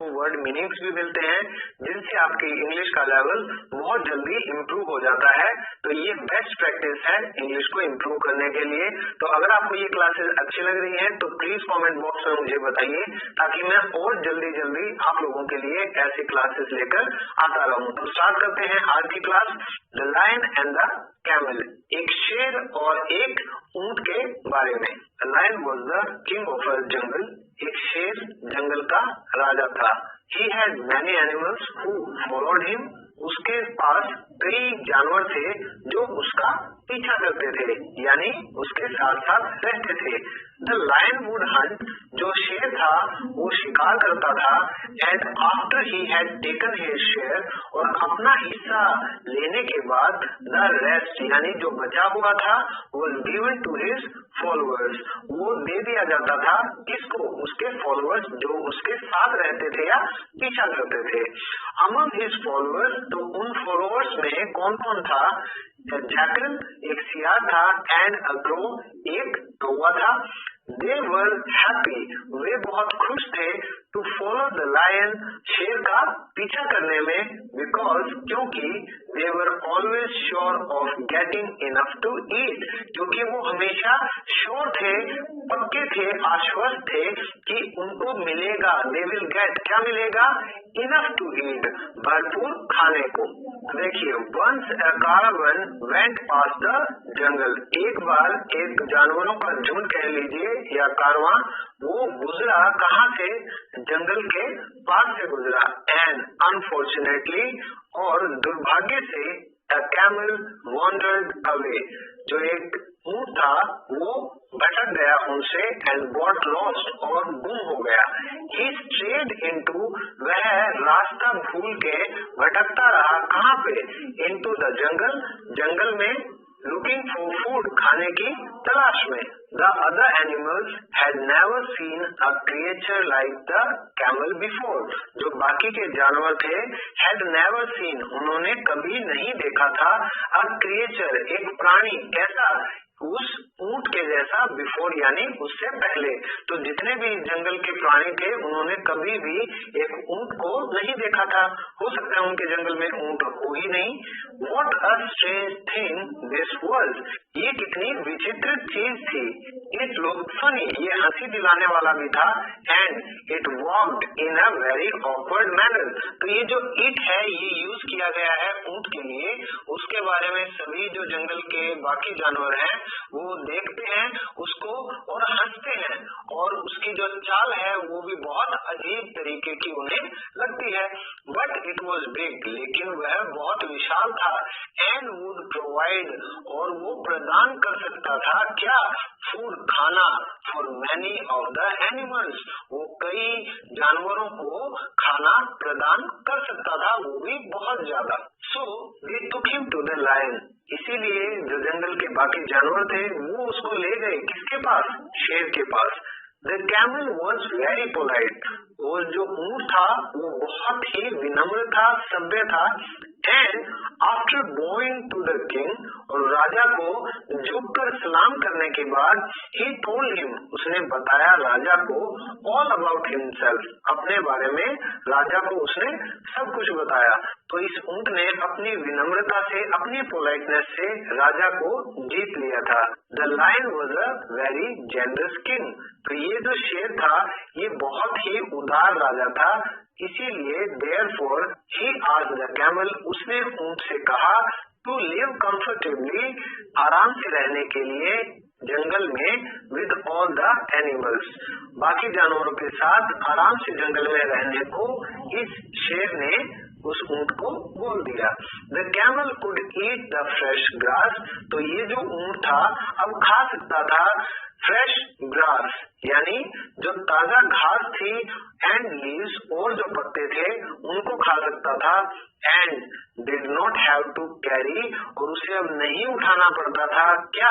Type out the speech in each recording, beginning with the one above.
Word meanings भी मिलते हैं जिनसे आपकी इंग्लिश का लेवल बहुत जल्दी इम्प्रूव हो जाता है। तो ये बेस्ट प्रैक्टिस है इंग्लिश को इम्प्रूव करने के लिए। तो अगर आपको ये क्लासेस अच्छी लग रही हैं तो प्लीज कमेंट बॉक्स में मुझे बताइए ताकि मैं और जल्दी जल्दी आप लोगों के लिए ऐसी क्लासेस लेकर आता रहूं। तो स्टार्ट करते हैं आज की class, the lion and the camel. एक शेर और एक ऊंट के बारे में। The lion was the king of a jungle. एक शेर जंगल का राजा था। He had many animals who followed him. उसके पास कई जानवर थे जो उसका पीछा करते थे, यानी उसके साथ साथ रहते थे। The lion would hunt. जो शेर था वो शिकार करता था। And after he had taken his share, और अपना हिस्सा लेने के बाद the rest यानी जो बचा हुआ था was given to his followers. वो दे दिया जाता था किसको? उसके फॉलोअर्स जो उसके साथ रहते थे या पीछा करते थे। Among his followers, तो उन फॉलोअर्स में कौन कौन था? जैकल एक सियार था, एंड अ क्रो एक कौवा था। They were happy. वे बहुत खुश थे to follow the lion, शेर का पीछा करने में, because क्योंकि they were always sure of getting enough to eat. क्योंकि वो हमेशा sure थे, पक्के थे, आश्वस्त थे कि उनको मिलेगा, they will get, क्या मिलेगा? Enough to eat, भरपूर खाने को। देखिए, once a caravan went past the jungle. एक बार एक जानवरों का झुंड कह लीजिए या कारवां, वो गुजरा कहाँ से? जंगल के पास से गुजरा। एंड अनफॉर्चुनेटली, और दुर्भाग्य से, a camel wandered away. जो एक ऊंट था वो भटक गया उनसे, एंड got lost, और गुम हो गया। He strayed into, वह रास्ता भूल के भटकता रहा कहाँ पे? Into the jungle, जंगल में, looking for food, खाने की तलाश में। The other animals had never seen a creature like the camel before. जो बाकी के जानवर थे, had never seen, उन्होंने कभी नहीं देखा था, a creature, एक प्राणी, कैसा? उस ऊंट के जैसा, बिफोर यानी उससे पहले। तो जितने भी जंगल के प्राणी थे उन्होंने कभी भी एक ऊंट को नहीं देखा था। हो सकता है उनके जंगल में ऊंट हो ही नहीं। What a strange thing this was. ये कितनी विचित्र चीज थी। It looked funny, ये हंसी दिलाने वाला भी था। And it walked in a very awkward manner. तो ये जो it है ये यूज किया गया है ऊंट के लिए। उसके बारे में सभी जो जंगल के बाकी जानवर हैं वो देखते हैं उसको और हंसते हैं, और उसकी जो चाल है वो भी बहुत अजीब तरीके की उन्हें लगती है। बट इट वॉज बिग, लेकिन वह बहुत विशाल था। एंड वुड प्रोवाइड, और वो प्रदान कर सकता था क्या? फूड, खाना, for many of the animals, वो कई जानवरों को खाना प्रदान कर सकता था, वो भी बहुत ज्यादा। So they took him to the lion, इसीलिए जो जंगल के बाकी जानवर थे वो उसको ले गए किसके पास? शेर के पास। The camel was very polite. वो जो ऊंट था वो बहुत ही विनम्र था, सभ्य था। And after bowing to the king, और राजा को झुककर सलाम करने के बाद, he told him, उसने बताया राजा को all about himself, अपने बारे में राजा को उसने सब कुछ बताया। तो इस ऊंट ने अपनी विनम्रता से, अपनी पोलाइटनेस से राजा को जीत लिया था। The lion was a very generous king. तो ये जो शेर था ये बहुत ही उदार राजा था, इसीलिए therefore he asked the camel, उसने ऊंट से कहा to live comfortably, आराम से रहने के लिए जंगल में, with all the animals, बाकी जानवरों के साथ आराम से जंगल में रहने को इस शेर ने उस ऊंट को बोल दिया। The camel could eat the fresh grass. तो ये जो ऊंट था अब खा सकता था फ्रेश ग्रास, यानी जो ताजा घास थी, एंड लीव्स, और जो पत्ते सकते थे उनको खा सकता था and did not have to carry और उसे अब नहीं उठाना पड़ता था क्या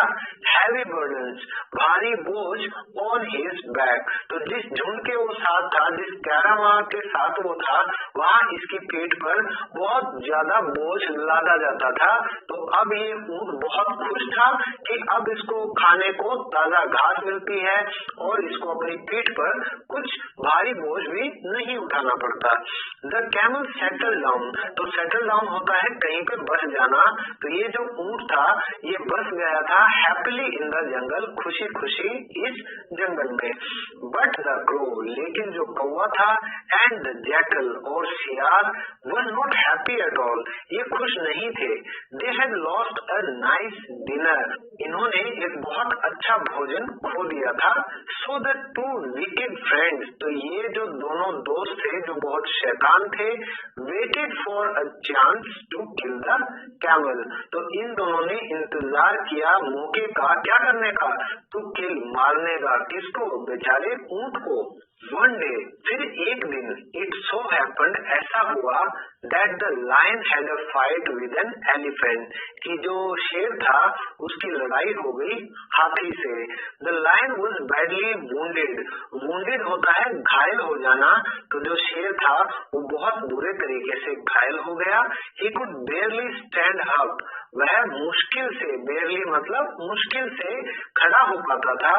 heavy burdens भारी बोझ on his back। तो जिस झुंड के वो साथ था, जिस कैरावान के साथ वो था, वहाँ इसकी पीठ पर बहुत ज्यादा बोझ लादा जाता था। तो अब ये ऊंट बहुत खुश था कि अब इसको खाने को ताजा घास मिलती है और इसको अपनी पीठ पर कुछ भारी बोझ भी नहीं उठाना पड़ता। द कैमल सेटल डाउन, तो सेटल डाउन होता है कहीं पे बस जाना। तो ये जो ऊंट था ये बस गया था हैप्पीली इन द जंगल, खुशी खुशी इस जंगल में। बट द क्रो, लेकिन जो कौवा था एंड द जैकल और शियार were not happy at all, ये खुश नहीं थे। They had lost a nice dinner, इन्होंने एक बहुत अच्छा भोजन खो दिया था। So the two wicked friends, तो ये जो दोनों दोस्त थे जो बहुत शैतान थे, waited for a chance to kill the camel, तो इन दोनों ने इंतजार किया मौके का, क्या करने का, टू किल, मारने का, किसको, बेचारे ऊंट को। वन डे, फिर एक दिन, इट सो हैपेंड, ऐसा हुआ that the lion had a fight with an elephant, कि जो शेर था उसकी लड़ाई हो गई हाथी से। The lion was badly wounded, wounded होता है घायल हो जाना, तो जो शेर था वो बहुत बुरे तरीके से घायल हो गया। ही कुड बेयरली स्टैंड अप, वह मुश्किल से, बेयरली मतलब मुश्किल से खड़ा हो पाता था।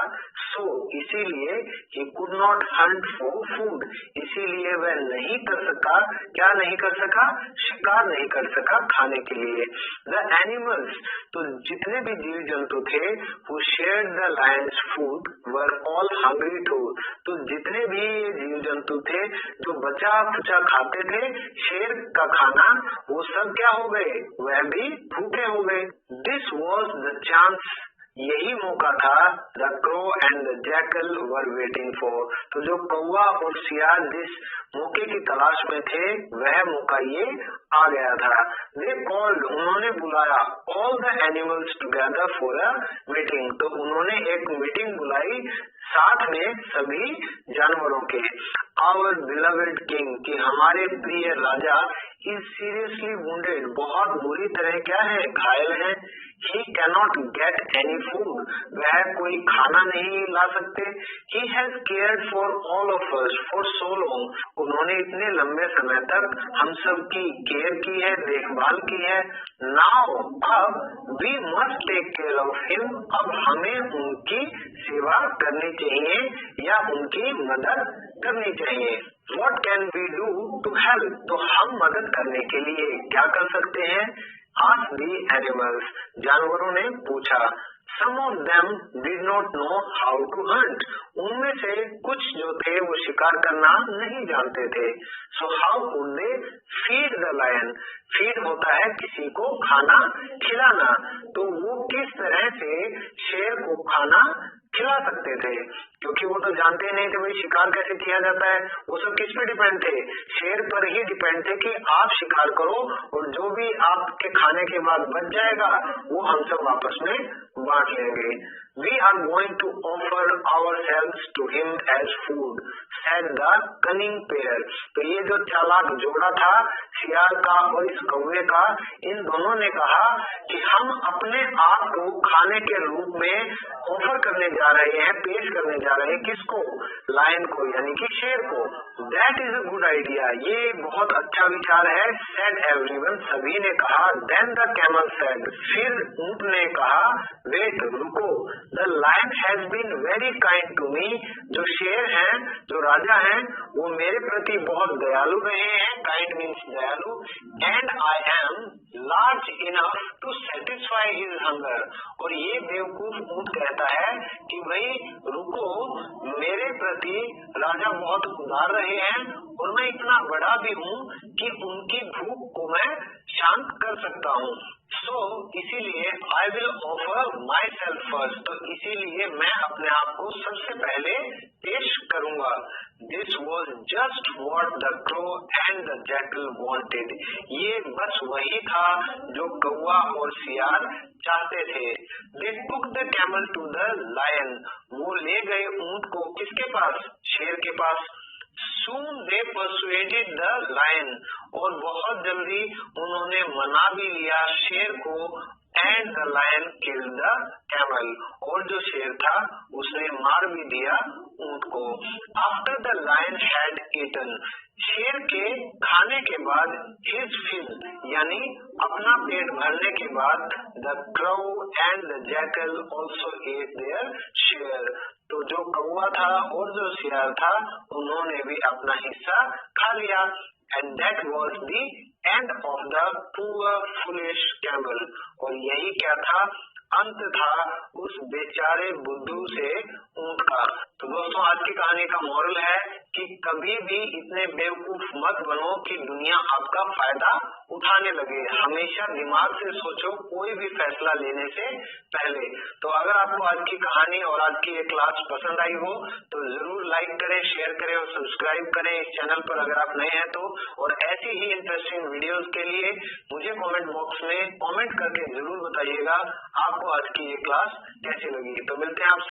सो इसीलिए he could not Hunt for food, इसीलिए वह नहीं कर सका, क्या नहीं कर सका, शिकार नहीं कर सका खाने के लिए। द एनिमल्स, तो जितने भी जीव जंतु थे, वो share the lion's food were all hungry too, तो जितने भी ये जीव जंतु थे जो बचा खुचा खाते थे शेर का खाना, वो सब क्या हो गए, वह भी भूखे हो गए। दिस वॉज द चांस, यही मौका था the crow and the jackal were waiting for, तो जो कौवा और सियार जिस मौके की तलाश में थे वह मौका ये आ गया था। दे कॉल्ड, उन्होंने बुलाया, all the animals together for a meeting, तो उन्होंने एक मीटिंग बुलाई साथ में सभी जानवरों के। आवर बिलवेड किंग, कि हमारे प्रिय राजा, इज सीरियसली वुंडेड, बहुत बुरी तरह क्या है, घायल है। He cannot get any food, वह कोई खाना नहीं ला सकते। He has cared for all of us for so long, उन्होंने इतने लंबे समय तक हम सब की केयर की है, देखभाल की है। Now, अब we must take care of him, अब हमें उनकी सेवा करनी चाहिए या उनकी मदद करनी चाहिए। What can we do to help, तो हम मदद करने के लिए क्या कर सकते हैं। Asked the animals, जानवरों ने पूछा। Some of them did not know how to hunt, उनमें से कुछ जो थे वो शिकार करना नहीं जानते थे। So how could they feed the lion, feed होता है किसी को खाना खिलाना, तो वो किस तरह से शेर को खाना खिला सकते थे, क्योंकि वो तो जानते ही नहीं थे भाई शिकार कैसे किया जाता है। वो सब किस पे डिपेंड थे, शेर पर ही डिपेंड थे कि आप शिकार करो और जो भी आपके खाने के बाद बच जाएगा वो हम सब आपस में बांट लेंगे। We are going to offer ourselves to him as food, said the cunning pair, तो ये जो चालाक जोड़ा था सियार का और इस कौवे का, इन दोनों ने कहा कि हम अपने आप को खाने के रूप में ऑफर करने जा रहे हैं, पेश करने जा रहे हैं, किसको, लायन को, यानी कि शेर को। That is a good idea, ये बहुत अच्छा विचार है, said everyone, सभी ने कहा। Then the camel said, फिर ऊंट ने कहा, wait, रुको, the lion has been very kind to me, जो शेर हैं, जो राजा हैं, वो मेरे प्रति बहुत दयालु रहे हैं, kind means दयालु, and I am large enough to satisfy his hunger, और ये बेवकूफ ऊंट कहता है कि भाई रुको, मेरे प्रति राजा बहुत उदार रहे हैं और मैं इतना बड़ा भी हूँ कि उनकी भूख को मैं शांत कर सकता हूँ। So, इसीलिए I will offer myself first, तो इसीलिए मैं अपने आप को सबसे पहले पेश करूंगा। This was just what the crow and the jackal wanted, ये बस वही था जो कौवा और सियार चाहते थे। They took the camel to the lion, वो ले गए ऊंट को किसके पास, शेर के पास। Soon they persuaded the lion, और बहुत जल्दी उन्होंने मना भी लिया शेर को, and the lion killed the camel, और जो शेर था उसने मार भी दिया ऊंट को. After the lion had eaten, शेर के खाने के बाद, his fill यानी अपना पेट भरने के बाद, the crow and the jackal also ate their share, तो जो कौवा था और जो सियार था उन्होंने भी अपना हिस्सा खा लिया. And that was the end of the poor foolish camel, और यही क्या था, अंत था उस बेचारे बुद्धू से ऊंट का. तो दोस्तों आज की कहानी का मोरल है कि कभी भी इतने बेवकूफ मत बनो कि दुनिया आपका फायदा उठाने लगे. हमेशा दिमाग से सोचो कोई भी फैसला लेने से पहले. तो अगर आपको आज की कहानी और आज की ये क्लास पसंद आई हो तो जरूर लाइक करें, शेयर करें और सब्सक्राइब करें इस चैनल पर अगर आप नए हैं तो. और ऐसी ही इंटरेस्टिंग वीडियोस के लिए मुझे कमेंट बॉक्स में कमेंट करके जरूर बताइएगा आपको आज की ये क्लास कैसी लगी. तो मिलते हैं आप